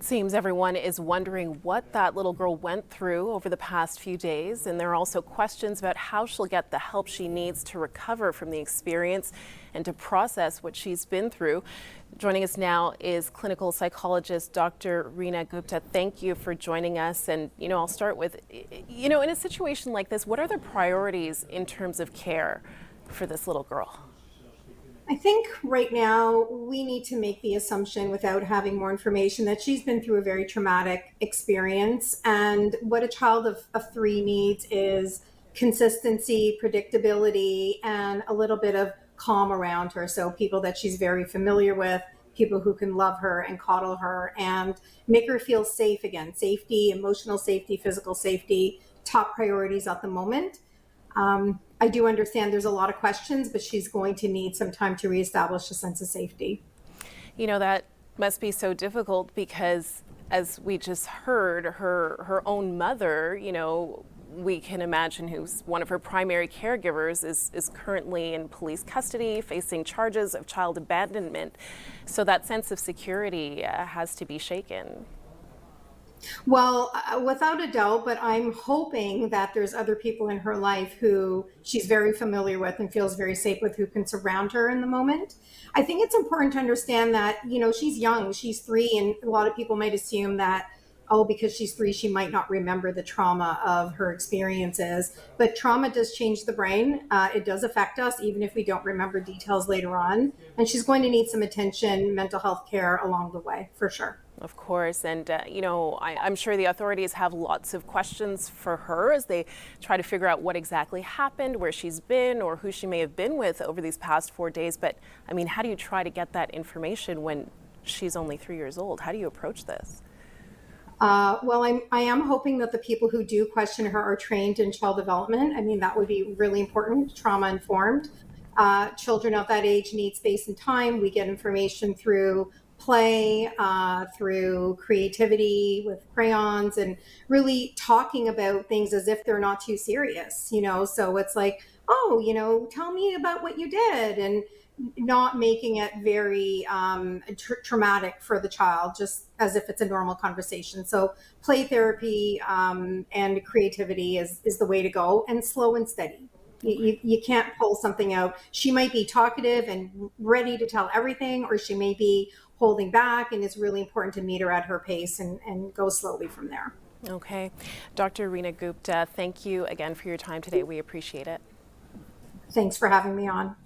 Seems everyone is wondering what that little girl went through over the past few days, and there are also questions about how she'll get the help she needs to recover from the experience and to process what she's been through. Joining us now is clinical psychologist Dr. Rina Gupta. Thank you for joining us. And, I'll start with, in a situation like this, what are the priorities in terms of care for this little girl? I think right now we need to make the assumption, without having more information, that she's been through a very traumatic experience. And what a child of 3 needs is consistency, predictability, and a little bit of calm around her. So people that she's very familiar with, people who can love her and coddle her and make her feel safe again. Safety, emotional safety, physical safety, top priorities at the moment. I do understand there's a lot of questions, but she's going to need some time to reestablish a sense of safety. That must be so difficult because, as we just heard, her own mother, we can imagine, who's one of her primary caregivers, is currently in police custody, facing charges of child abandonment. So that sense of security has to be shaken. Well, without a doubt, but I'm hoping that there's other people in her life who she's very familiar with and feels very safe with, who can surround her in the moment. I think it's important to understand that, she's young, she's 3, and a lot of people might assume that, because she's 3, she might not remember the trauma of her experiences. But trauma does change the brain. It does affect us, even if we don't remember details later on. And she's going to need some attention, mental health care along the way, for sure. Of course. And, I'm sure the authorities have lots of questions for her as they try to figure out what exactly happened, where she's been, or who she may have been with over these past 4 days. But, how do you try to get that information when she's only 3 years old? How do you approach this? Well, I am hoping that the people who do question her are trained in child development. That would be really important, trauma informed. Children of that age need space and time. We get information through play, through creativity with crayons, and really talking about things as if they're not too serious, so it's like, tell me about what you did, and not making it very traumatic for the child, just as if it's a normal conversation. So play therapy and creativity is the way to go, and slow and steady. You can't pull something out. She might be talkative and ready to tell everything, or she may be holding back, and it's really important to meet her at her pace and go slowly from there. Okay. Dr. Rina Gupta, thank you again for your time today. We appreciate it. Thanks for having me on.